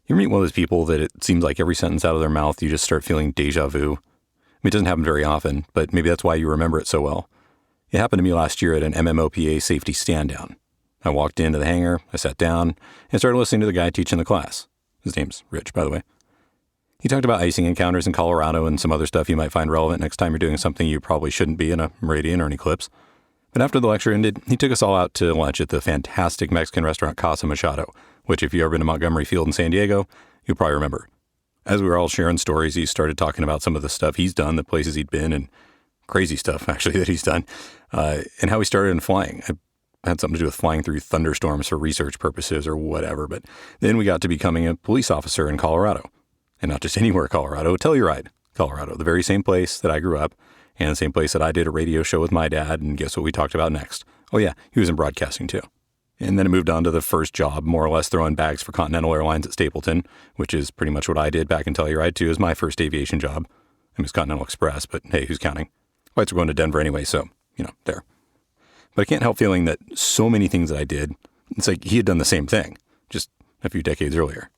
You meet one of those people that it seems like every sentence out of their mouth, you just start feeling déjà vu. I mean, it doesn't happen very often, but maybe that's why you remember it so well. It happened to me last year at an MMOPA safety stand-down. I walked into the hangar, I sat down, and started listening to the guy teaching the class. His name's Rich, by the way. He talked about icing encounters in Colorado and some other stuff you might find relevant next time you're doing something you probably shouldn't be in a meridian or an eclipse. But after the lecture ended, he took us all out to lunch at the fantastic Mexican restaurant Cosa Machado, which if you've ever been to Montgomery Field in San Diego, you'll probably remember. As we were all sharing stories, he started talking about some of the stuff he's done, the places he'd been, and crazy stuff, actually, that he's done, and how he started in flying. I had something to do with flying through thunderstorms for research purposes or whatever, but then we got to becoming a police officer in Colorado. And not just anywhere Colorado, Telluride, Colorado, the very same place that I grew up, and the same place that I did a radio show with my dad, and guess what we talked about next? Oh yeah, he was in broadcasting too. And then I moved on to the first job, more or less throwing bags for Continental Airlines at Stapleton, which is pretty much what I did back in Telluride too, as my first aviation job. I was Continental Express, but hey, who's counting? Flights were going to Denver anyway, so, there. But I can't help feeling that so many things that I did, it's like he had done the same thing, just a few decades earlier.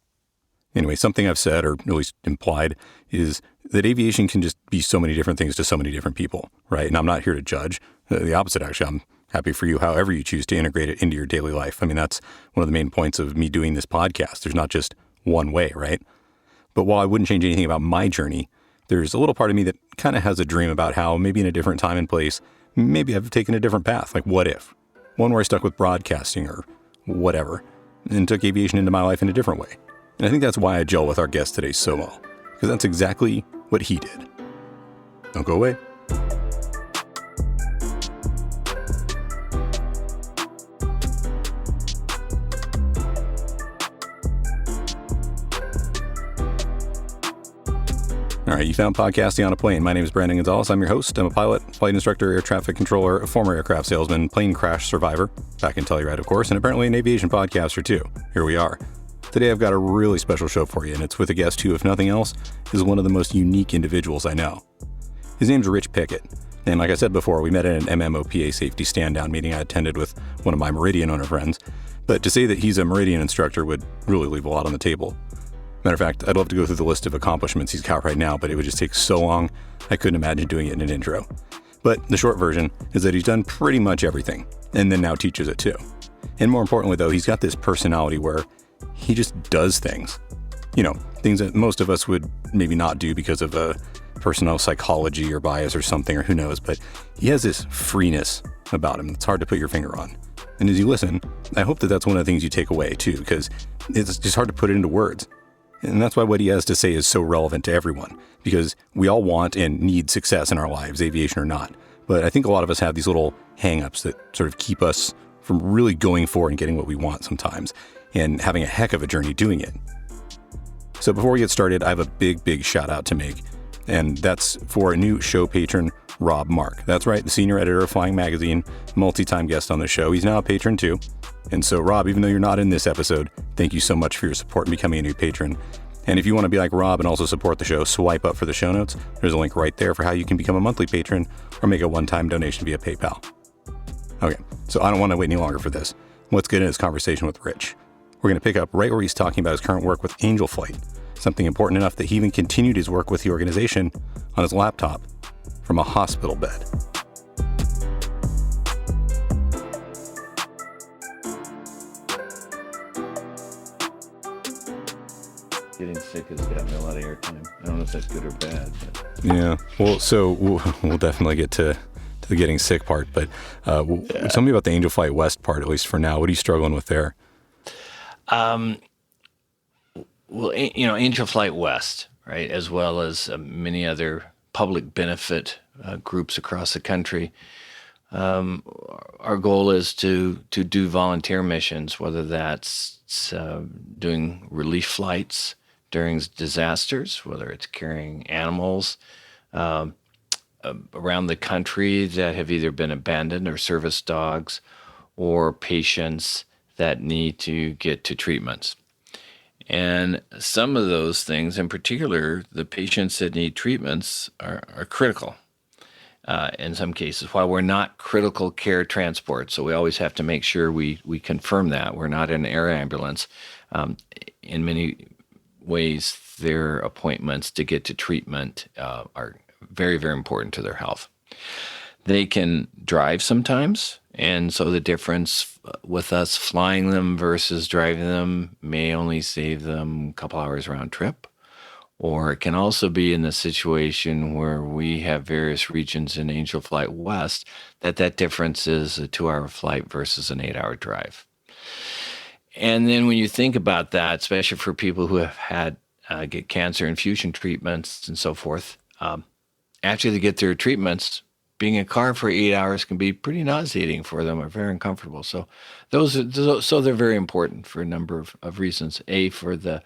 Anyway, something I've said, or at least implied, is that aviation can just be so many different things to so many different people, right? And I'm not here to judge. The opposite, actually. I'm happy for you, however you choose to integrate it into your daily life. I mean, that's one of the main points of me doing this podcast. There's not just one way, right? But while I wouldn't change anything about my journey, there's a little part of me that kind of has a dream about how maybe in a different time and place, maybe I've taken a different path. Like, what if? One where I stuck with broadcasting or whatever, and took aviation into my life in a different way. And I think that's why I gel with our guest today so well, because that's exactly what he did. Don't go away. All right, you found podcasting on a plane. My name is Brandon Gonzalez. I'm your host. I'm a pilot, flight instructor, air traffic controller, a former aircraft salesman, plane crash survivor, back in Telluride, of course, and apparently an aviation podcaster too. Here we are. Today I've got a really special show for you, and it's with a guest who, if nothing else, is one of the most unique individuals I know. His name's Rich Pickett, and like I said before, we met at an MMOPA safety stand-down meeting I attended with one of my Meridian owner friends, but to say that he's a Meridian instructor would really leave a lot on the table. Matter of fact, I'd love to go through the list of accomplishments he's got right now, but it would just take so long, I couldn't imagine doing it in an intro. But the short version is that he's done pretty much everything, and then now teaches it too. And more importantly though, he's got this personality where he just does things. Things that most of us would maybe not do because of a personal psychology or bias or something, or who knows, but he has this freeness about him that's hard to put your finger on. And as you listen, I hope that that's one of the things you take away too, because it's just hard to put it into words. And that's why what he has to say is so relevant to everyone, because we all want and need success in our lives, aviation or not. But I think a lot of us have these little hang-ups that sort of keep us from really going for and getting what we want sometimes, and having a heck of a journey doing it. So before we get started, I have a big shout out to make, and that's for a new show patron, Rob Mark. That's right, the senior editor of Flying Magazine, multi-time guest on the show. He's now a patron too. And so Rob, even though you're not in this episode, thank you so much for your support in becoming a new patron. And if you want to be like Rob and also support the show, swipe up for the show notes. There's a link right there for how you can become a monthly patron or make a one-time donation via PayPal. Okay, so I don't want to wait any longer for this. Let's get into this conversation with Rich. We're going to pick up right where he's talking about his current work with Angel Flight, something important enough that he even continued his work with the organization on his laptop from a hospital bed. Getting sick has gotten me a lot of airtime. I don't know if that's good or bad, but yeah. Well, so we'll definitely get to the getting sick part, but tell me about the Angel Flight West part, at least for now. What are you struggling with there? Well, Angel Flight West, right, as well as many other public benefit groups across the country. Our goal is to do volunteer missions, whether that's doing relief flights during disasters, whether it's carrying animals around the country that have either been abandoned or service dogs, or patients that need to get to treatments. And some of those things, in particular, the patients that need treatments are critical in some cases. While we're not critical care transport, so we always have to make sure we confirm that. We're not an air ambulance. In many ways their appointments to get to treatment are very, very important to their health. They can drive sometimes, and so the difference with us flying them versus driving them may only save them a couple hours round trip. Or it can also be in the situation where we have various regions in Angel Flight West that difference is a 2-hour flight versus an 8-hour drive. And then when you think about that, especially for people who have had get cancer infusion treatments and so forth, after they get their treatments, being in a car for 8 hours can be pretty nauseating for them or very uncomfortable. So they're very important for a number of reasons. A, for the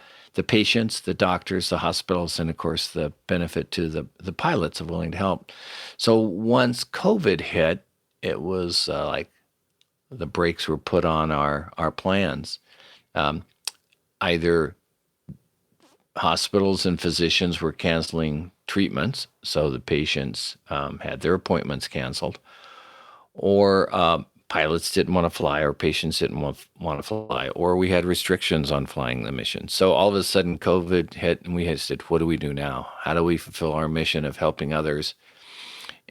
patients, the doctors, the hospitals, and of course the benefit to the pilots of willing to help. So once COVID hit, it was like the brakes were put on our plans. Either hospitals and physicians were canceling treatments, so the patients had their appointments canceled, or pilots didn't want to fly, or patients didn't want to fly, or we had restrictions on flying the mission. So all of a sudden COVID hit, and we had said, what do we do now? How do we fulfill our mission of helping others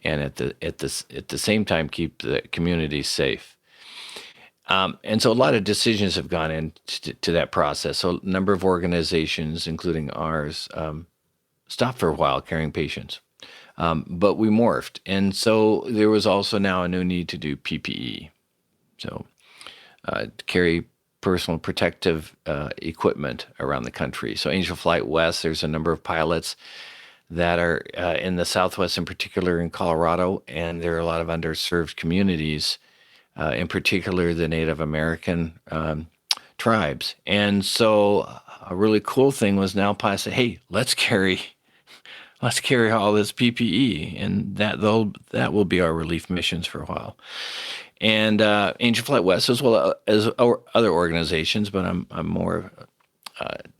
and at the same time keep the community safe? And so a lot of decisions have gone into that process. So a number of organizations, including ours, stopped for a while carrying patients. But we morphed. And so there was also now a new need to do PPE. So to carry personal protective equipment around the country. So Angel Flight West, there's a number of pilots that are in the Southwest, in particular in Colorado, and there are a lot of underserved communities, in particular the Native American tribes. And so a really cool thing was now pilots said, hey, let's carry all this PPE, and that will be our relief missions for a while. And Angel Flight West, as well as other organizations, but I'm more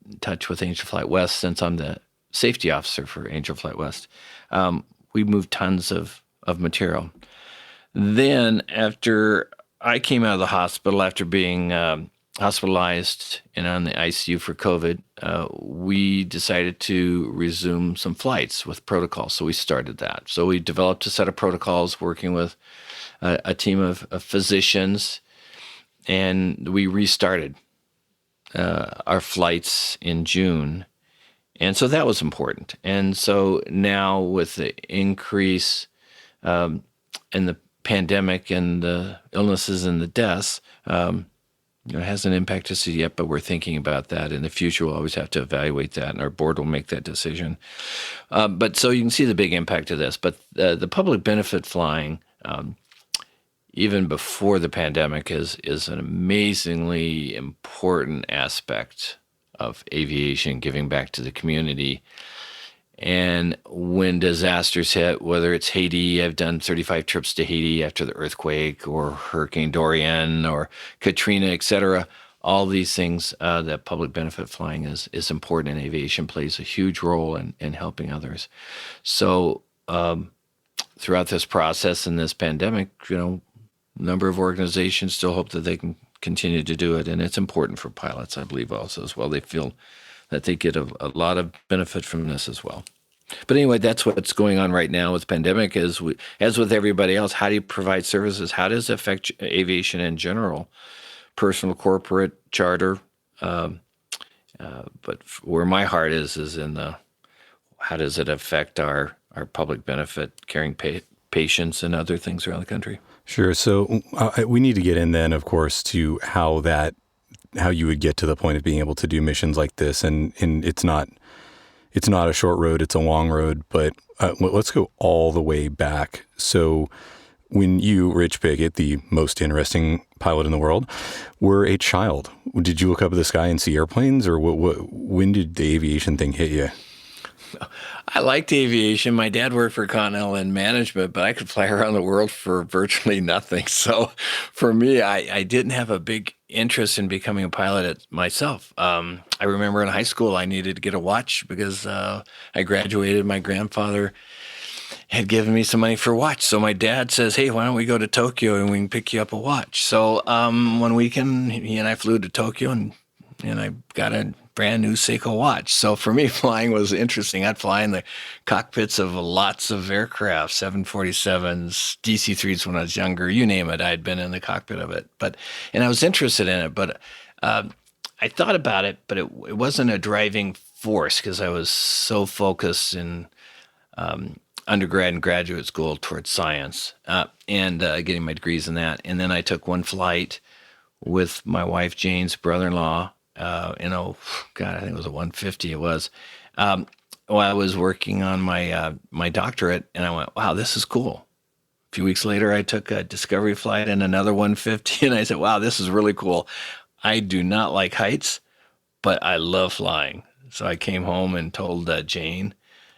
in touch with Angel Flight West since I'm the safety officer for Angel Flight West. We moved tons of material. Then after I came out of the hospital, after being hospitalized and on the ICU for COVID, we decided to resume some flights with protocols. So we started that. So we developed a set of protocols working with a team of physicians, and we restarted our flights in June. And so that was important. And so now with the increase in the pandemic and the illnesses and the deaths, it hasn't impacted us yet, but we're thinking about that. In the future, we'll always have to evaluate that, and our board will make that decision. But so you can see the big impact of this. But the public benefit flying, even before the pandemic, is an amazingly important aspect of aviation, giving back to the community. And when disasters hit, whether it's Haiti, I've done 35 trips to Haiti after the earthquake, or Hurricane Dorian, or Katrina, et cetera. All these things, that public benefit flying is important, and aviation plays a huge role in helping others. So throughout this process and this pandemic, a number of organizations still hope that they can continue to do it, and it's important for pilots, I believe, also as well. They feel that they get a lot of benefit from this as well. But anyway, that's what's going on right now with the pandemic. As with everybody else, how do you provide services? How does it affect aviation in general? Personal, corporate, charter. But where my heart is in the how does it affect our public benefit, carrying patients and other things around the country? Sure. So we need to get in then, of course, to how you would get to the point of being able to do missions like this. And it's not a short road, it's a long road, but let's go all the way back. So when you, Rich Pickett, the most interesting pilot in the world, were a child, did you look up at the sky and see airplanes, or when did the aviation thing hit you? I liked aviation. My dad worked for Continental in management, but I could fly around the world for virtually nothing. So for me, I didn't have a big interest in becoming a pilot myself. I remember in high school, I needed to get a watch because I graduated. My grandfather had given me some money for a watch. So my dad says, hey, why don't we go to Tokyo and we can pick you up a watch? So one weekend, he and I flew to Tokyo, and I got a brand new Seiko watch. So for me, flying was interesting. I'd fly in the cockpits of lots of aircraft, 747s, DC-3s when I was younger, you name it. I'd been in the cockpit of it. And I was interested in it, but I thought about it, but it wasn't a driving force because I was so focused in undergrad and graduate school towards science and getting my degrees in that. And then I took one flight with my wife, Jane's brother-in-law, I think it was a 150 it was, while I was working on my doctorate, and I went, wow, this is cool. A few weeks later, I took a discovery flight and another 150, and I said, wow, this is really cool. I do not like heights, but I love flying. So I came home and told Jane,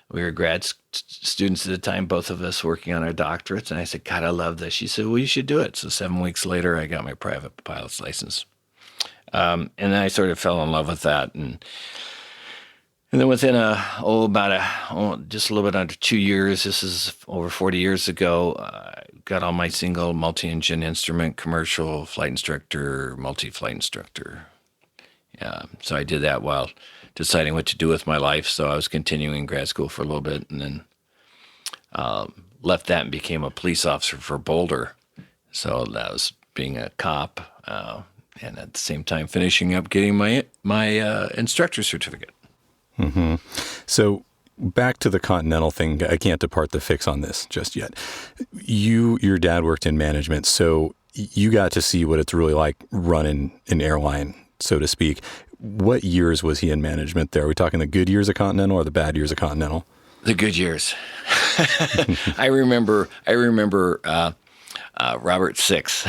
we were grad students at the time, both of us working on our doctorates. And I said, God, I love this. She said, well, you should do it. So 7 weeks later, I got my private pilot's license. And then I sort of fell in love with that. And then within just a little bit under 2 years, this is over 40 years ago, I got on my single multi-engine instrument, commercial flight instructor, multi-flight instructor. So I did that while deciding what to do with my life. So I was continuing grad school for a little bit, and then left that and became a police officer for Boulder. So that was being a cop, and at the same time finishing up getting my instructor certificate. Mm-hmm. So back to the Continental thing. I can't depart the fix on this just yet. Your dad worked in management, so you got to see what it's really like running an airline, so to speak. What years was he in management there? Are we talking the good years of Continental or the bad years of Continental? The good years. I remember Robert Six.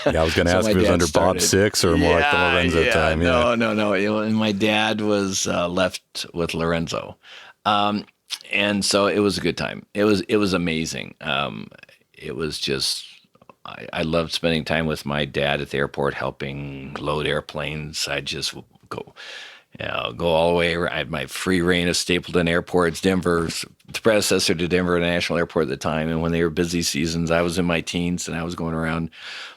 Yeah, I was going to ask if it was under Bob Six or more like the Lorenzo time. No. And my dad was left with Lorenzo. And so it was a good time. It was amazing. It was just, I loved spending time with my dad at the airport, helping load airplanes. I'd just go all the way. I had my free reign of Stapleton Airports, Denver's the predecessor to Denver International Airport at the time. And when they were busy seasons, I was in my teens and I was going around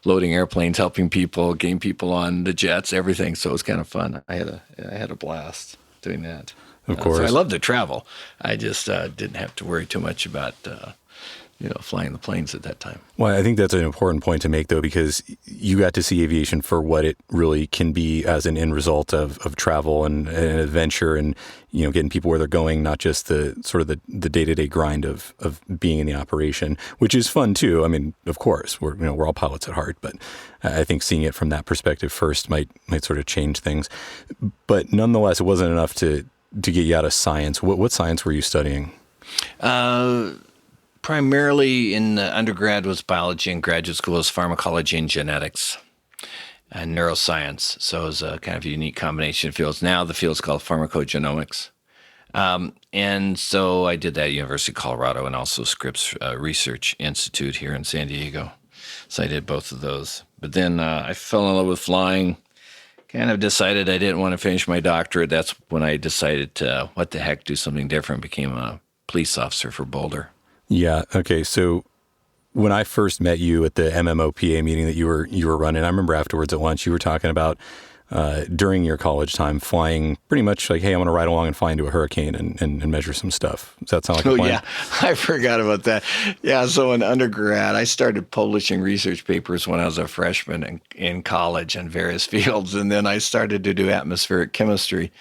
loading airplanes, helping people, getting people on the jets, everything. So it was kind of fun. I had a blast doing that. Of course. So I love to travel. I just didn't have to worry too much about flying the planes at that time. Well, I think that's an important point to make, though, because you got to see aviation for what it really can be as an end result of travel and an adventure and, getting people where they're going, not just the sort of the day-to-day grind of being in the operation, which is fun, too. I mean, of course, we're all pilots at heart, but I think seeing it from that perspective first might sort of change things. But nonetheless, it wasn't enough to get you out of science. What science were you studying? Primarily in undergrad was biology, and graduate school was pharmacology and genetics and neuroscience. So it was a kind of unique combination of fields. Now the field's called pharmacogenomics. And so I did that at University of Colorado and also Scripps Research Institute here in San Diego. So I did both of those. But then I fell in love with flying, kind of decided I didn't want to finish my doctorate. That's when I decided to, what the heck, do something different, became a police officer for Boulder. Yeah. Okay. So when I first met you at the MMOPA meeting that you were running, I remember afterwards at lunch, you were talking about during your college time flying pretty much like, hey, I'm going to ride along and fly into a hurricane and measure some stuff. Does that sound like a plan? Yeah. I forgot about that. Yeah. So in undergrad, I started publishing research papers when I was a freshman in college in various fields. And then I started to do atmospheric chemistry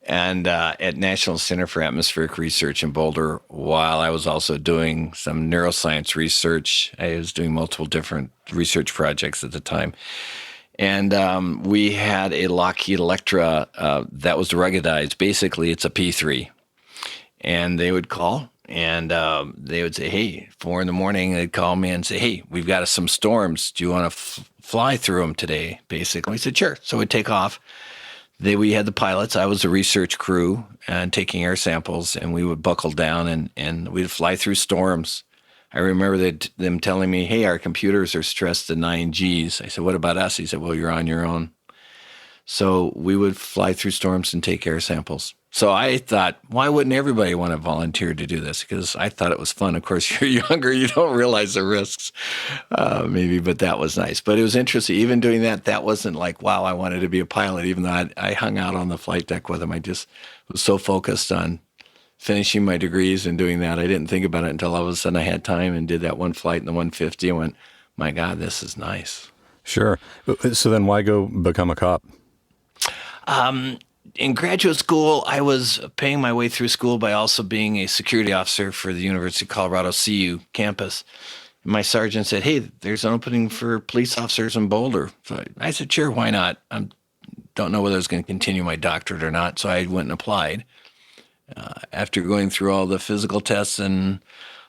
and at National Center for Atmospheric Research in Boulder, while I was also doing some neuroscience research. I was doing multiple different research projects at the time. And we had a Lockheed Electra that was ruggedized. Basically, it's a P3. And they would call, and they would say, hey, 4 a.m, they'd call me and say, hey, we've got some storms. Do you want to fly through them today, basically? We said, sure. So we'd take off. We had the pilots. I was the research crew and taking air samples, and we would buckle down and we'd fly through storms. I remember them telling me, hey, our computers are stressed to 9 Gs. I said, what about us? He said, well, you're on your own. So we would fly through storms and take air samples. So I thought, why wouldn't everybody want to volunteer to do this? Because I thought it was fun. Of course, you're younger, you don't realize the risks, maybe, but that was nice. But it was interesting. Even doing that, that wasn't like, wow, I wanted to be a pilot, even though I hung out on the flight deck with them. I just was so focused on finishing my degrees and doing that. I didn't think about it until all of a sudden I had time and did that one flight in the 150 and went, my God, this is nice. Sure. So then why go become a cop? In graduate school, I was paying my way through school by also being a security officer for the University of Colorado CU campus. My sergeant said, hey, there's an opening for police officers in Boulder. So I said, sure, why not? I don't know whether I was going to continue my doctorate or not, so I went and applied. After going through all the physical tests and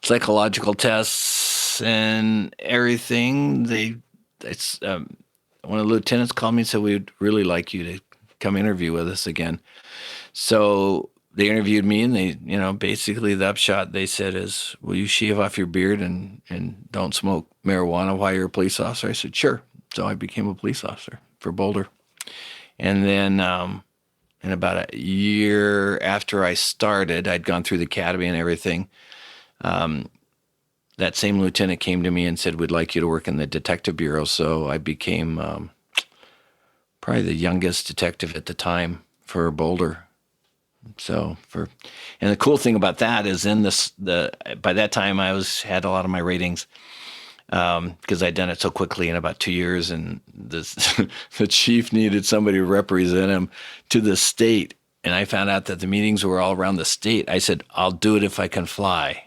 psychological tests and everything, one of the lieutenants called me and said, we'd really like you to come interview with us again. So they interviewed me, and they, basically the upshot they said is, will you shave off your beard and don't smoke marijuana while you're a police officer? I said, sure. So I became a police officer for Boulder. And then in about a year after I started, I'd gone through the academy and everything. That same lieutenant came to me and said, we'd like you to work in the detective bureau. So I became probably the youngest detective at the time for Boulder. And the cool thing about that is by that time I had a lot of my ratings because I'd done it so quickly in about 2 years, and the chief needed somebody to represent him to the state. And I found out that the meetings were all around the state. I said, I'll do it if I can fly.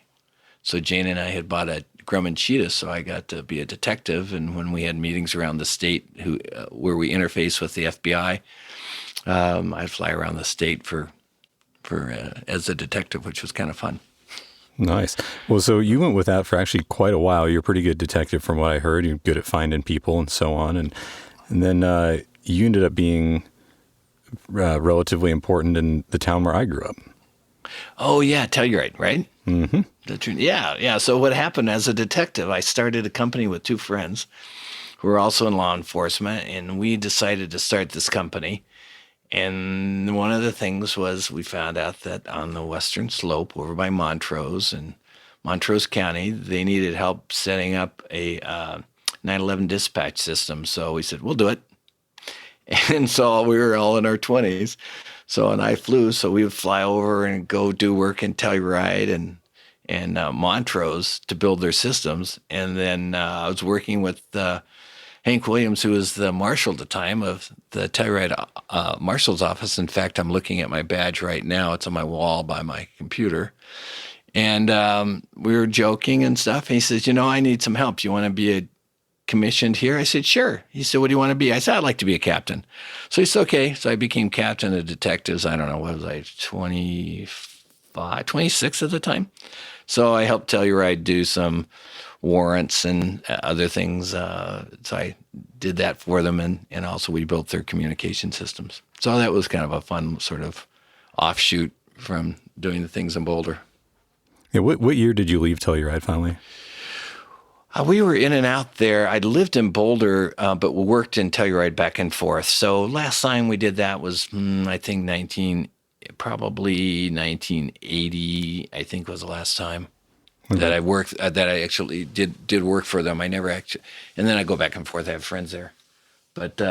So Jane and I had bought a Grumman Cheetah, so I got to be a detective. And when we had meetings around the state where we interface with the FBI, I'd fly around the state for as a detective, which was kind of fun. Nice. Well, so you went with that for actually quite a while. You're a pretty good detective from what I heard. You're good at finding people and so on. And then you ended up being relatively important in the town where I grew up. Oh, yeah. Telluride, right? Mm-hmm. Yeah. So what happened as a detective, I started a company with two friends who were also in law enforcement, and we decided to start this company. And one of the things was we found out that on the western slope over by Montrose and Montrose County, they needed help setting up a 9/11 dispatch system. So we said, we'll do it. And so we were all in our 20s. And I flew, so we would fly over and go do work in Telluride and Montrose to build their systems. And then I was working with Hank Williams, who was the marshal at the time of the Telluride marshal's office. In fact, I'm looking at my badge right now. It's on my wall by my computer. And we were joking and stuff. And he says, I need some help. You want to be commissioned here? I said, sure. He said, what do you want to be? I said, I'd like to be a captain. So he said, okay. So I became captain of detectives. I don't know, what was I, 25, 26 at the time. So I helped Telluride do some warrants and other things. So I did that for them. And also we built their communication systems. So that was kind of a fun sort of offshoot from doing the things in Boulder. Yeah. What year did you leave Telluride finally? We were in and out there. I'd lived in Boulder, but we worked in Telluride back and forth. So last time we did that was, I think, probably 1980, I think was the last time that I worked, that I actually did work for them. I never actually, and then I go back and forth. I have friends there. But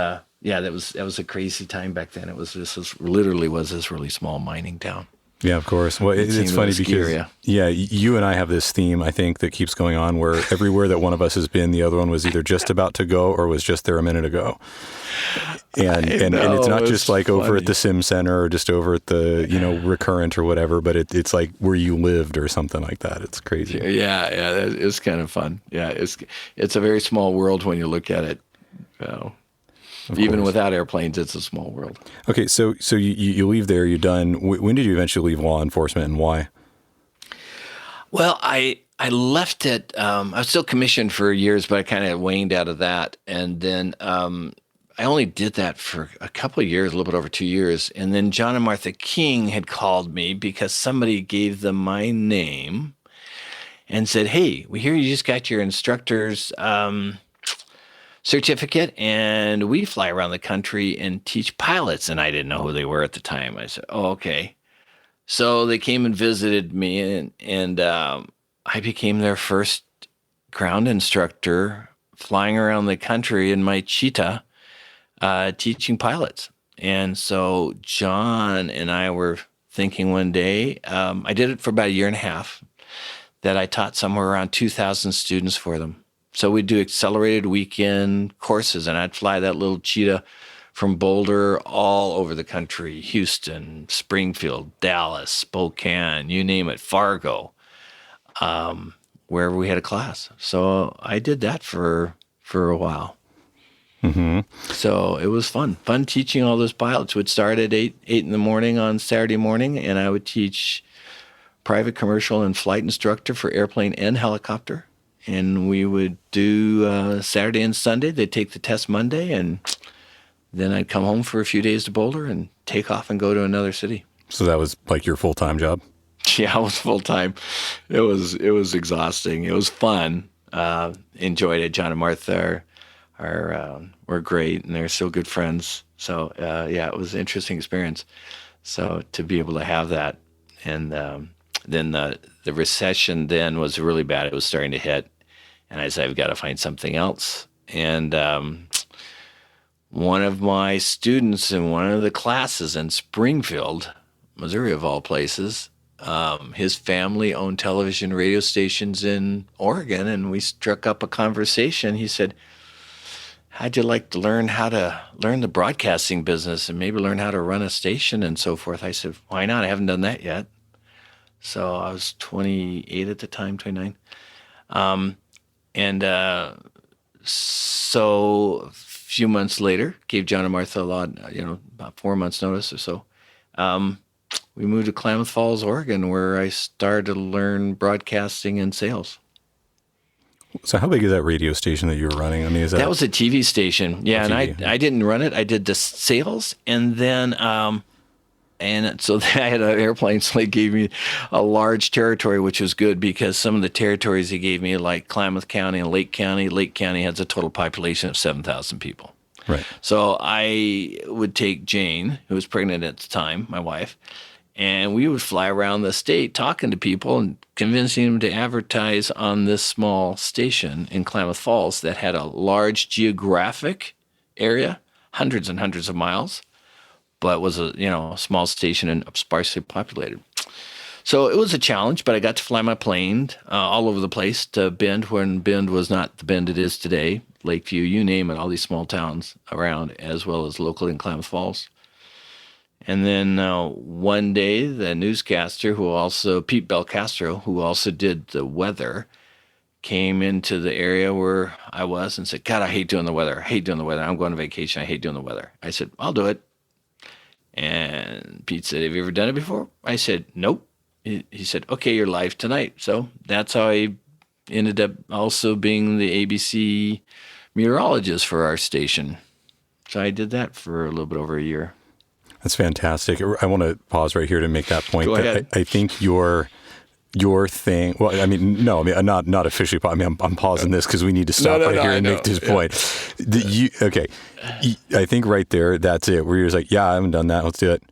yeah, that was a crazy time back then. This literally was this really small mining town. Yeah, of course. Well, it's funny because, you and I have this theme, I think, that keeps going on where everywhere that one of us has been, the other one was either just about to go or was just there a minute ago. And it's not just like funny. Over at the Sim Center or just over at the, Recurrent or whatever, but it's like where you lived or something like that. It's crazy. Yeah, it's kind of fun. Yeah, it's a very small world when you look at it. Even without airplanes, it's a small world. Okay, so you leave there, you're done. When did you eventually leave law enforcement, and why? Well, I left it. I was still commissioned for years, but I kind of waned out of that. And then I only did that for a couple of years, a little bit over 2 years. And then John and Martha King had called me because somebody gave them my name and said, hey, we hear you just got your instructor's certificate, and we fly around the country and teach pilots. And I didn't know who they were at the time. I said, oh, okay. So they came and visited me, and I became their first ground instructor flying around the country in my cheetah, teaching pilots. And so John and I were thinking one day, I did it for about a year and a half, that I taught somewhere around 2,000 students for them. So we'd do accelerated weekend courses, and I'd fly that little cheetah from Boulder all over the country, Houston, Springfield, Dallas, Spokane, you name it, Fargo, wherever we had a class. So I did that for a while. Mm-hmm. So it was fun teaching all those pilots. Would start at 8 in the morning on Saturday morning, and I would teach private, commercial, and flight instructor for airplane and helicopter. And we would do Saturday and Sunday. They'd take the test Monday, and then I'd come home for a few days to Boulder and take off and go to another city. So that was like your full-time job? Yeah, it was full-time. It was exhausting. It was fun. Enjoyed it. John and Martha were great, and they're still good friends. So, yeah, it was an interesting experience. So to be able to have that. And then the recession then was really bad. It was starting to hit. And I said, I've got to find something else. And one of my students in one of the classes in Springfield, Missouri of all places, his family owned television radio stations in Oregon, and we struck up a conversation. He said, how'd you like to learn the broadcasting business and maybe learn how to run a station and so forth? I said, why not? I haven't done that yet. So I was 28 at the time, 29. So a few months later, gave John and Martha about 4 months notice or so. We moved to Klamath Falls, Oregon, where I started to learn broadcasting and sales. So how big is that radio station that you were running? I mean, that was a TV station? Yeah, and I didn't run it. I did the sales, and then and so I had an airplane, so they gave me a large territory, which was good because some of the territories they gave me, like Klamath County and Lake County has a total population of 7,000 people. Right. So I would take Jane, who was pregnant at the time, my wife, and we would fly around the state talking to people and convincing them to advertise on this small station in Klamath Falls that had a large geographic area, hundreds and hundreds of miles, but was a small station and sparsely populated. So it was a challenge, but I got to fly my plane all over the place to Bend, when Bend was not the Bend it is today, Lakeview, you name it, all these small towns around, as well as local in Klamath Falls. And then one day, the newscaster, Pete Belcastro, who also did the weather, came into the area where I was and said, God, I hate doing the weather. I'm going on vacation. I hate doing the weather. I said, I'll do it. And Pete said, have you ever done it before? I said, nope. He said, okay, you're live tonight. So that's how I ended up also being the ABC meteorologist for our station. So I did that for a little bit over a year. That's fantastic. I want to pause right here to make that point. Go ahead. I think your thing. Well, I mean, no, I mean, not officially. I mean, I'm pausing this because we need to stop here and make this point. Okay, I think right there, that's it. Where you're just like, yeah, I haven't done that. Let's do it.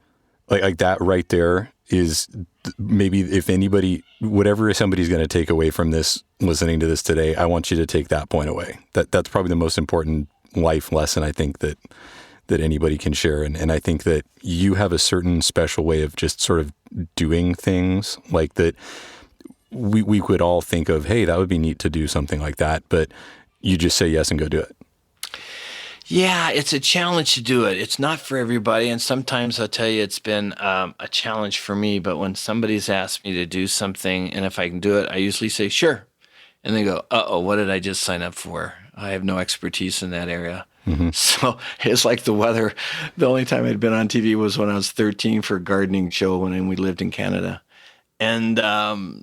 Like that right there is maybe, if anybody, whatever somebody's going to take away from this, listening to this today, I want you to take that point away. That's probably the most important life lesson I think that anybody can share. And I think that you have a certain special way of just sort of doing things like that. We could all think of, hey, that would be neat to do something like that, but you just say yes and go do it. Yeah, it's a challenge to do it. It's not for everybody. And sometimes I'll tell you, it's been a challenge for me. But when somebody's asked me to do something, and if I can do it, I usually say, sure. And they go, uh-oh, what did I just sign up for? I have no expertise in that area. Mm-hmm. So it's like the weather. The only time I'd been on TV was when I was 13 for a gardening show when we lived in Canada. And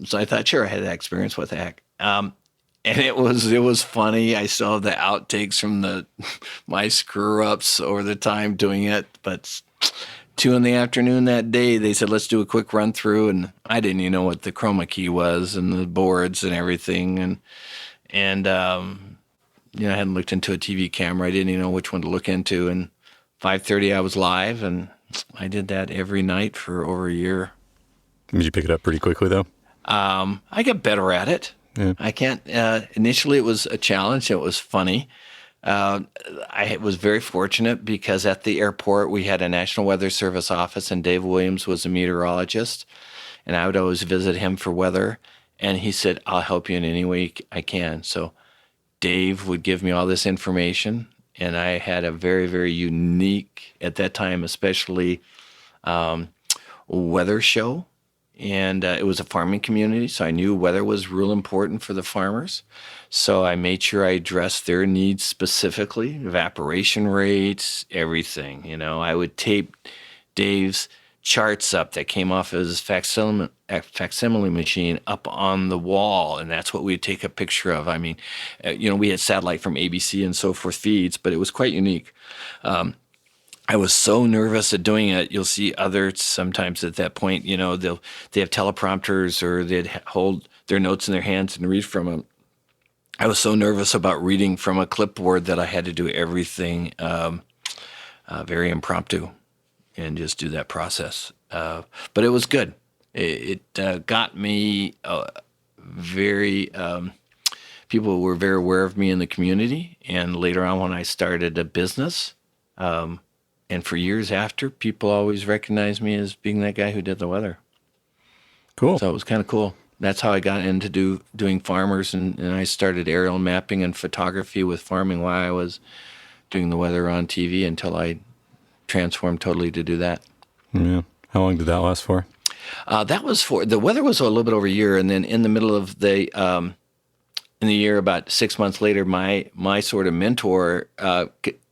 so I thought, sure, I had that experience. What the heck? And it was funny. I still have the outtakes from my screw-ups over the time doing it. But 2 p.m. that day, they said, let's do a quick run-through. And I didn't even know what the chroma key was and the boards and everything. And I hadn't looked into a TV camera. I didn't even know which one to look into. And 5:30, I was live, and I did that every night for over a year. Did you pick it up pretty quickly, though? I got better at it. Yeah. I can't. Initially, it was a challenge. It was funny. I was very fortunate because at the airport we had a National Weather Service office, and Dave Williams was a meteorologist, and I would always visit him for weather. And he said, "I'll help you in any way I can." So Dave would give me all this information, and I had a very, very unique, at that time especially, weather show. And it was a farming community, so I knew weather was real important for the farmers. So I made sure I addressed their needs specifically, evaporation rates, everything. You know, I would tape Dave's charts up that came off his facsimile machine up on the wall, and that's what we'd take a picture of. I mean, we had satellite from ABC and so forth feeds, but it was quite unique. I was so nervous at doing it. You'll see others sometimes at that point, they have teleprompters or they'd hold their notes in their hands and read from them. I was so nervous about reading from a clipboard that I had to do everything very impromptu and just do that process. But it was good. It got me people were very aware of me in the community. And later on when I started a business, and for years after, people always recognized me as being that guy who did the weather. Cool. So it was kind of cool. That's how I got into doing farmers, and I started aerial mapping and photography with farming while I was doing the weather on TV until I transformed totally to do that. Yeah. How long did that last for? The weather was a little bit over a year, and then in the middle of in the year, about 6 months later, my sort of mentor,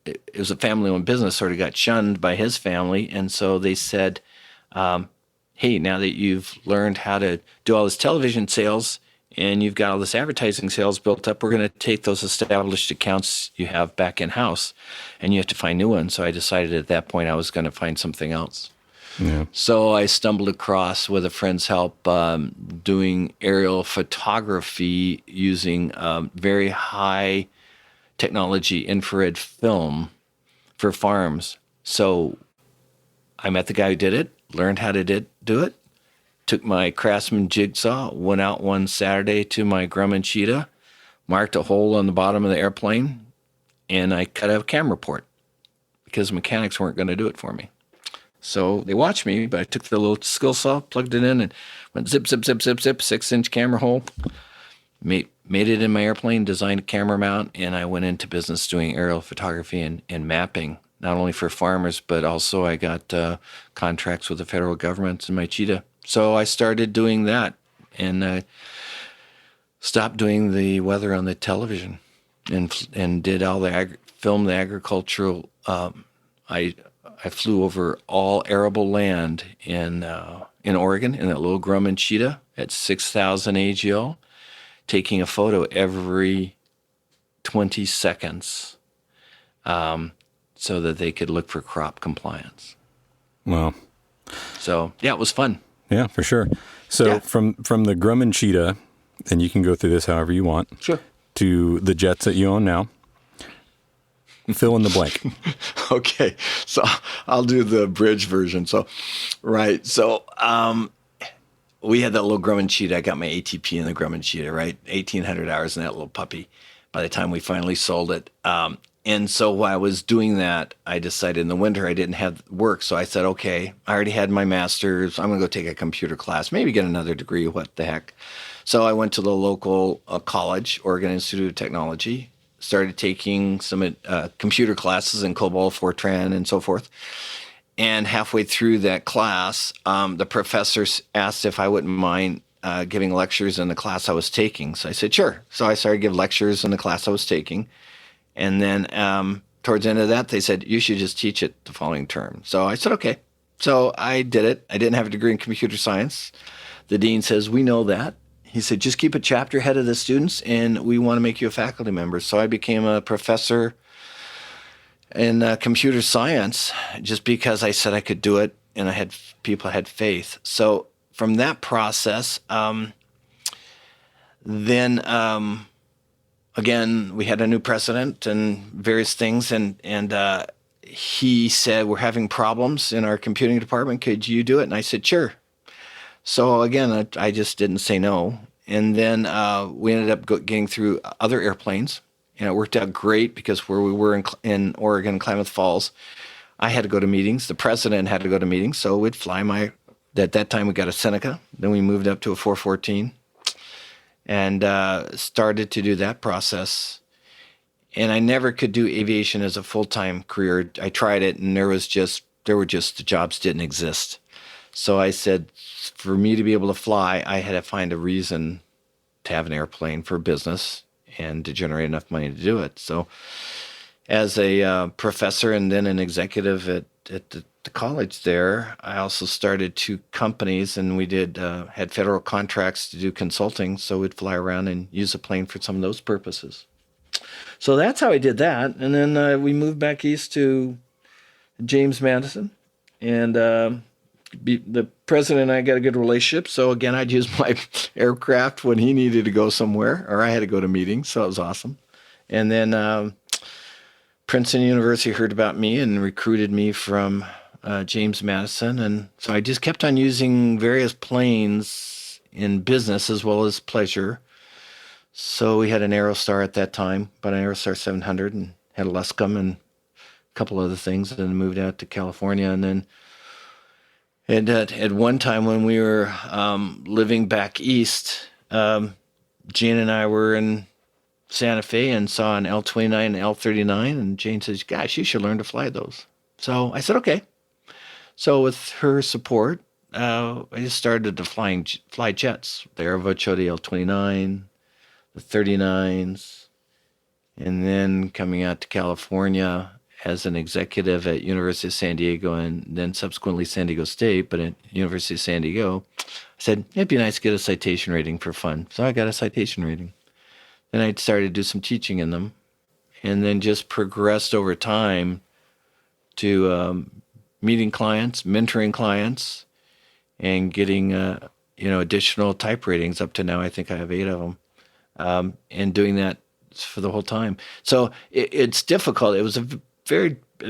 it was a family-owned business, sort of got shunned by his family. And so they said, hey, now that you've learned how to do all this television sales and you've got all this advertising sales built up, we're going to take those established accounts you have back in-house, and you have to find new ones. So I decided at that point I was going to find something else. Yeah. So I stumbled across, with a friend's help, doing aerial photography using very high technology infrared film for farms. So I met the guy who did it, learned how to do it, took my Craftsman jigsaw, went out one Saturday to my Grumman Cheetah, marked a hole on the bottom of the airplane, and I cut a camera port because mechanics weren't going to do it for me. So they watched me, but I took the little skill saw, plugged it in, and went zip, zip, zip, zip, zip, 6-inch camera hole. Made it in my airplane, designed a camera mount, and I went into business doing aerial photography and mapping, not only for farmers, but also I got contracts with the federal government in my Cheetah. So I started doing that and stopped doing the weather on the television and did all the film the agricultural. I flew over all arable land in Oregon in that little Grumman Cheetah at 6,000 AGL. Taking a photo every 20 seconds so that they could look for crop compliance. Wow. So, yeah, it was fun. Yeah, for sure. So Yeah. from the Grumman Cheetah, and you can go through this however you want, Sure. to the jets that you own now, fill in the blank. Okay, so I'll do the bridge version. So, right. So, we had that little Grumman Cheetah. I got my ATP in the Grumman Cheetah, right? 1,800 hours in that little puppy by the time we finally sold it. And so while I was doing that, I decided in the winter I didn't have work. So I said, okay, I already had my master's. I'm going to go take a computer class, maybe get another degree. What the heck? So I went to the local college, Oregon Institute of Technology, started taking some computer classes in COBOL, Fortran, and so forth. And halfway through that class, the professor asked if I wouldn't mind giving lectures in the class I was taking. So I said, sure. So I started giving lectures in the class I was taking. And then towards the end of that, they said, you should just teach it the following term. So I said, okay. So I did it. I didn't have a degree in computer science. The dean says, we know that. He said, just keep a chapter ahead of the students, and we want to make you a faculty member. So I became a professor in computer science just because I said I could do it, and I had people had faith. So from that process, then again, we had a new president and various things, and he said, we're having problems in our computing department. Could you do it? And I said, sure. So again, I just didn't say no. And then we ended up getting through other airplanes. And it worked out great because where we were in Oregon, Klamath Falls, I had to go to meetings. The president had to go to meetings. So we'd fly at that time we got a Seneca. Then we moved up to a 414 and started to do that process. And I never could do aviation as a full-time career. I tried it, and the jobs didn't exist. So I said, for me to be able to fly, I had to find a reason to have an airplane for business and to generate enough money to do it. So as a professor and then an executive at the college there, I also started 2 companies, and we had federal contracts to do consulting. So we'd fly around and use a plane for some of those purposes. So that's how I did that. And then we moved back east to James Madison, and the president and I got a good relationship. So again, I'd use my aircraft when he needed to go somewhere, or I had to go to meetings. So it was awesome. And then Princeton University heard about me and recruited me from James Madison. And so I just kept on using various planes in business as well as pleasure. So we had an Aerostar at that time, but an Aerostar 700, and had a Luscombe and a couple other things, and then moved out to California. And then at one time when we were living back east, Jane and I were in Santa Fe and saw an L-29 and L-39, and Jane says, gosh, you should learn to fly those. So I said, okay. So with her support, I just started to fly jets. The Aerovocho, the L-29, the 39s, and then coming out to California as an executive at University of San Diego and then subsequently San Diego State, but at University of San Diego, I said, it'd be nice to get a citation rating for fun. So I got a citation rating. Then I started to do some teaching in them, and then just progressed over time to meeting clients, mentoring clients, and getting additional type ratings. Up to now, I think I have 8 of them. And doing that for the whole time. So it's difficult. It was a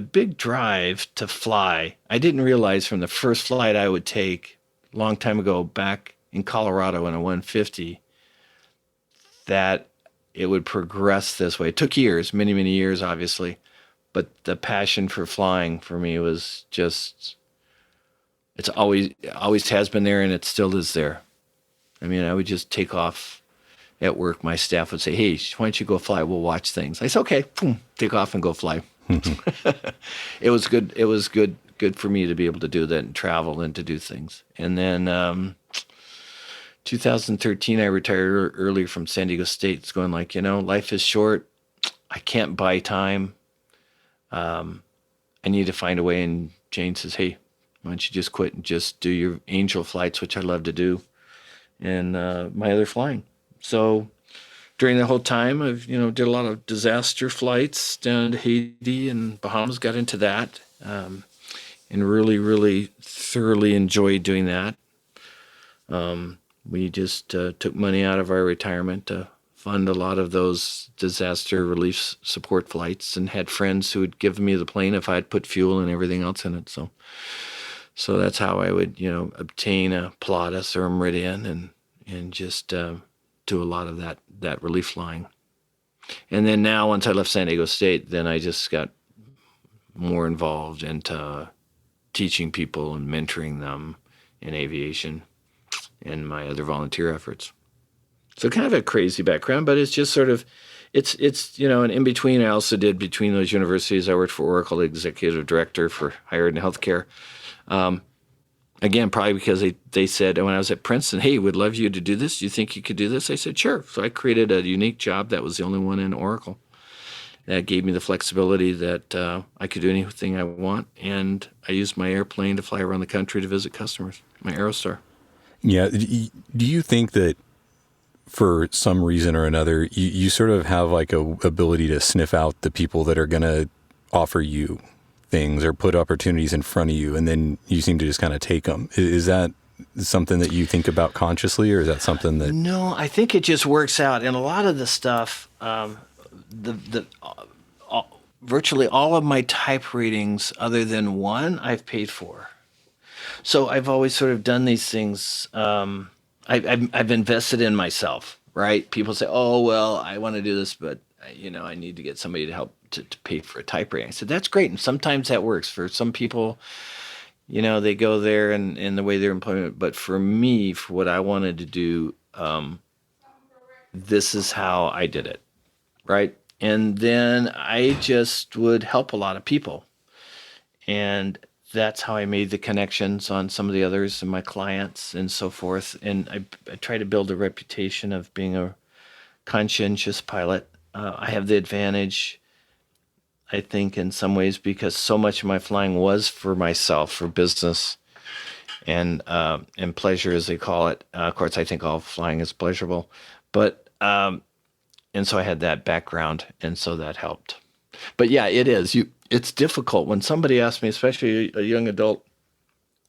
big drive to fly. I didn't realize from the first flight I would take a long time ago back in Colorado in a 150 that it would progress this way. It took years, many, many years, obviously. But the passion for flying for me was just, it always has been there, and it still is there. I mean, I would just take off at work. My staff would say, hey, why don't you go fly? We'll watch things. I said, okay, boom, take off and go fly. It was good. It was good for me to be able to do that and travel and to do things. And then 2013, I retired early from San Diego State. It's going like, life is short. I can't buy time. I need to find a way. And Jane says, hey, why don't you just quit and just do your angel flights, which I love to do, and my other flying. So during the whole time, I've did a lot of disaster flights down to Haiti and Bahamas. Got into that, and really, really thoroughly enjoyed doing that. We just took money out of our retirement to fund a lot of those disaster relief support flights, and had friends who would give me the plane if I'd put fuel and everything else in it. So that's how I would obtain a Pilatus or a Meridian and just do a lot of that relief flying. And then now, once I left San Diego State, then I just got more involved into teaching people and mentoring them in aviation and my other volunteer efforts. So kind of a crazy background, but it's just sort of, it's and in between, I also did, between those universities, I worked for Oracle, executive director for higher ed and healthcare. Again, probably because they said, when I was at Princeton, hey, we'd love you to do this. Do you think you could do this? I said, sure. So I created a unique job that was the only one in Oracle. That gave me the flexibility that I could do anything I want. And I used my airplane to fly around the country to visit customers, my Aerostar. Yeah. Do you think that for some reason or another, you sort of have like a ability to sniff out the people that are going to offer you things or put opportunities in front of you, and then you seem to just kind of take them? Is that something that you think about consciously, or is that something that... No, I think it just works out. And a lot of the stuff, virtually all of my type ratings, other than one, I've paid for. So I've always sort of done these things. I've invested in myself, right? People say, "Oh, well, I want to do this, but I need to get somebody to help to pay for a typewriter." I said, "That's great," and sometimes that works for some people. They go there and the way their employment. But for me, for what I wanted to do, this is how I did it, right? And then I just would help a lot of people. And that's how I made the connections on some of the others and my clients and so forth. And I try to build a reputation of being a conscientious pilot. I have the advantage, I think, in some ways, because so much of my flying was for myself, for business and pleasure, as they call it. Of course, I think all flying is pleasurable, but and so I had that background, and so that helped. But yeah, it is. It's difficult when somebody asks me, especially a young adult,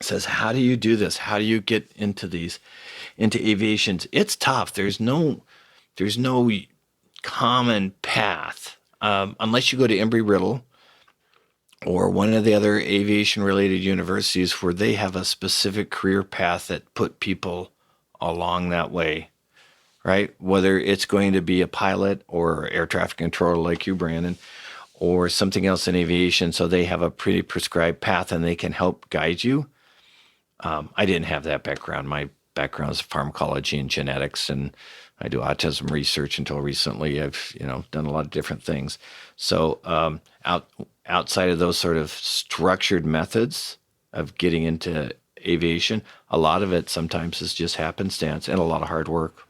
says, "How do you do this? How do you get into aviations?" It's tough. There's no common path unless you go to Embry-Riddle or one of the other aviation-related universities where they have a specific career path that put people along that way, right? Whether it's going to be a pilot or air traffic controller like you, Brandon, or something else in aviation, so they have a pretty prescribed path and they can help guide you. I didn't have that background. My background is pharmacology and genetics, and I do autism research until recently. I've done a lot of different things. So outside of those sort of structured methods of getting into aviation, a lot of it sometimes is just happenstance and a lot of hard work.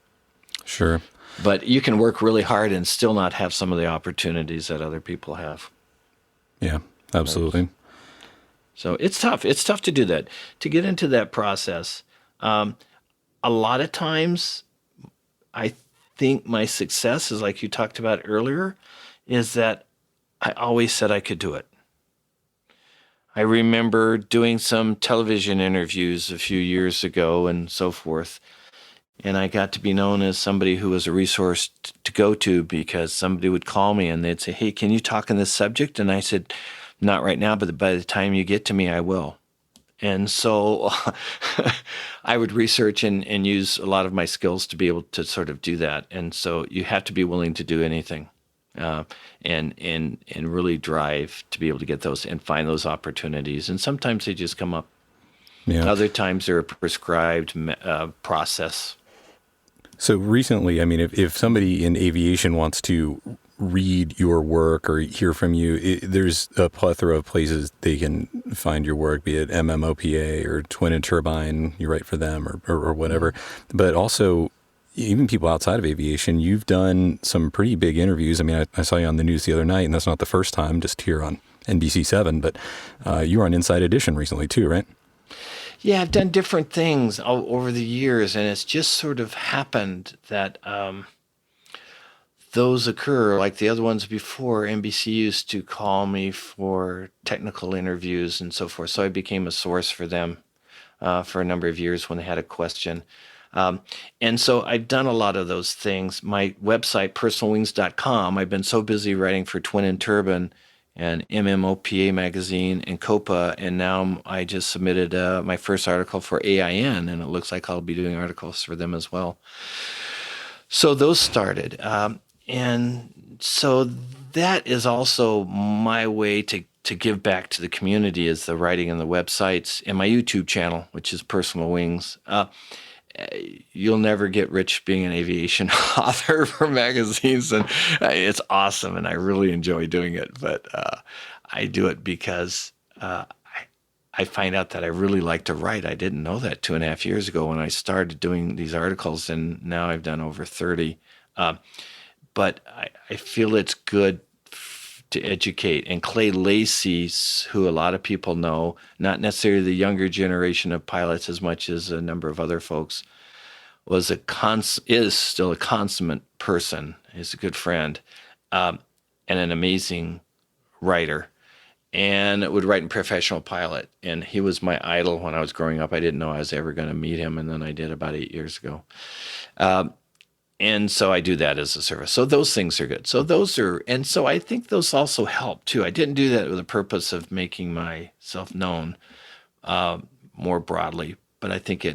Sure. But you can work really hard and still not have some of the opportunities that other people have. Yeah, absolutely. So it's tough. It's tough to do that, to get into that process. A lot of times, I think my success is, like you talked about earlier, is that I always said I could do it. I remember doing some television interviews a few years ago and so forth, and I got to be known as somebody who was a resource to go to, because somebody would call me and they'd say, "Hey, can you talk on this subject?" And I said, "Not right now, but by the time you get to me, I will." And so I would research and use a lot of my skills to be able to sort of do that. And so you have to be willing to do anything and really drive to be able to get those and find those opportunities. And sometimes they just come up. Yeah. Other times they're a prescribed process. So recently, I mean, if somebody in aviation wants to read your work or hear from you, there's a plethora of places they can find your work, be it MMOPA or Twin and Turbine, you write for them or whatever. But also, even people outside of aviation, you've done some pretty big interviews. I mean, I saw you on the news the other night, and that's not the first time, just here on NBC7, but you were on Inside Edition recently too, right? Yeah, I've done different things over the years, and it's just sort of happened that those occur. Like the other ones before, NBC used to call me for technical interviews and so forth. So I became a source for them for a number of years when they had a question. And so I've done a lot of those things. My website, personalwings.com, I've been so busy writing for Twin and Turbine and MMOPA magazine and COPA, and now I just submitted my first article for AIN, and it looks like I'll be doing articles for them as well. So those started. And so that is also my way to give back to the community, is the writing and the websites and my YouTube channel, which is Personal Wings. You'll never get rich being an aviation author for magazines, and it's awesome, and I really enjoy doing it. But I do it because I find out that I really like to write. I didn't know that 2.5 years ago when I started doing these articles, and now I've done over 30. But I feel it's good to educate. And Clay Lacey, who a lot of people know, not necessarily the younger generation of pilots as much as a number of other folks, is still a consummate person. He's a good friend and an amazing writer, and would write in Professional Pilot. And he was my idol when I was growing up. I didn't know I was ever going to meet him, and then I did about 8 years ago. And so I do that as a service. So those things are good. So and so I think those also help too. I didn't do that with the purpose of making myself known, more broadly, but I think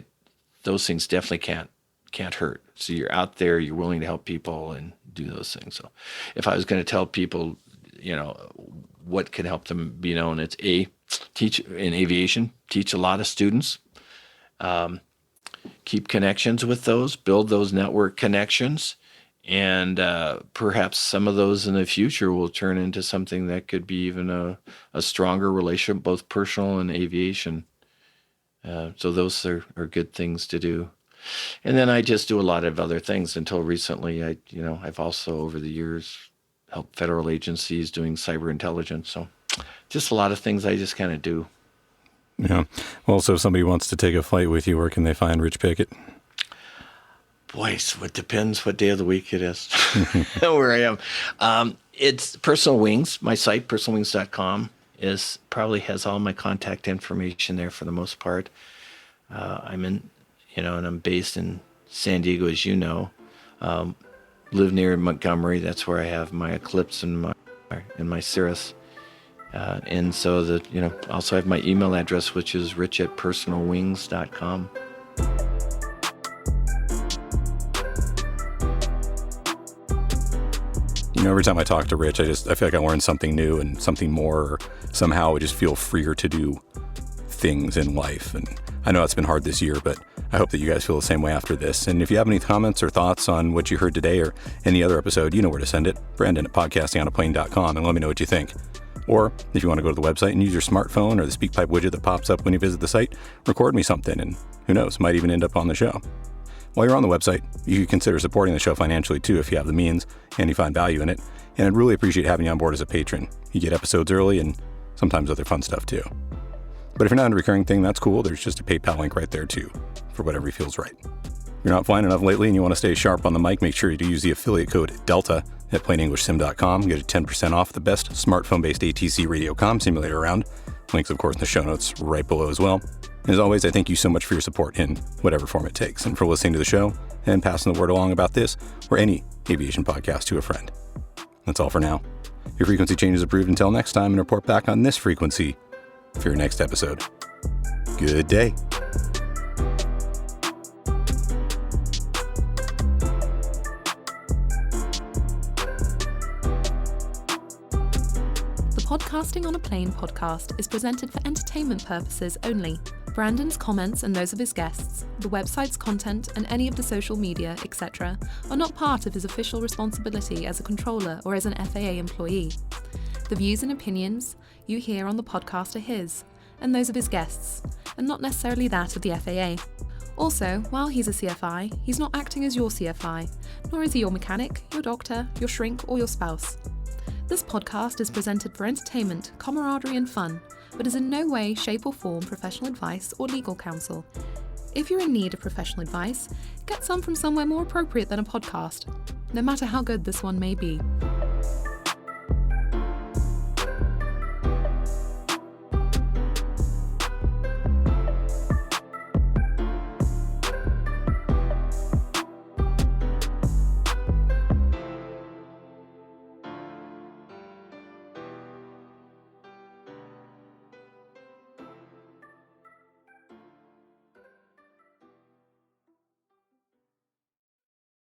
those things definitely can't hurt. So you're out there, you're willing to help people and do those things. So if I was going to tell people, what can help them be known, it's teach in aviation, teach a lot of students, keep connections with those, build those network connections, and perhaps some of those in the future will turn into something that could be even a stronger relationship, both personal and aviation. So those are good things to do. And then I just do a lot of other things until recently. I've also over the years helped federal agencies doing cyber intelligence. So just a lot of things I just kind of do. Yeah. Well, so if somebody wants to take a flight with you, where can they find Rich Pickett? Boy, so it depends what day of the week it is, where I am. It's Personal Wings. My site, personalwings.com, probably has all my contact information there for the most part. I'm in, and I'm based in San Diego, as you know. Live near Montgomery. That's where I have my Eclipse and my Cirrus. And so also have my email address, which is rich@personalwings.com. Every time I talk to Rich, I feel like I learn something new and something more, or somehow I just feel freer to do things in life. And I know it's been hard this year, but I hope that you guys feel the same way after this. And if you have any comments or thoughts on what you heard today or any other episode, you know where to send it. Brandon@podcastingonaplane.com, and let me know what you think. Or if you want to go to the website and use your smartphone or the SpeakPipe widget that pops up when you visit the site, record me something, and who knows, might even end up on the show. While you're on the website, you could consider supporting the show financially too if you have the means and you find value in it. And I'd really appreciate having you on board as a patron. You get episodes early and sometimes other fun stuff too. But if you're not in a recurring thing, that's cool. There's just a PayPal link right there too, for whatever feels right. If you're not flying enough lately and you want to stay sharp on the mic, make sure you use the affiliate code DELTA at plainenglishsim.com. Get 10% off the best smartphone-based ATC radio comm simulator around. Links, of course, in the show notes right below as well. As always, I thank you so much for your support in whatever form it takes, and for listening to the show and passing the word along about this or any aviation podcast to a friend. That's all for now. Your frequency change is approved until next time, and report back on this frequency for your next episode. Good day. The Podcasting on a Plane podcast is presented for entertainment purposes only. Brandon's comments and those of his guests, the website's content, and any of the social media, etc., are not part of his official responsibility as a controller or as an FAA employee. The views and opinions you hear on the podcast are his, and those of his guests, and not necessarily that of the FAA. Also, while he's a CFI, he's not acting as your CFI, nor is he your mechanic, your doctor, your shrink, or your spouse. This podcast is presented for entertainment, camaraderie, and fun, but is in no way, shape, or form professional advice or legal counsel. If you're in need of professional advice, get some from somewhere more appropriate than a podcast, no matter how good this one may be.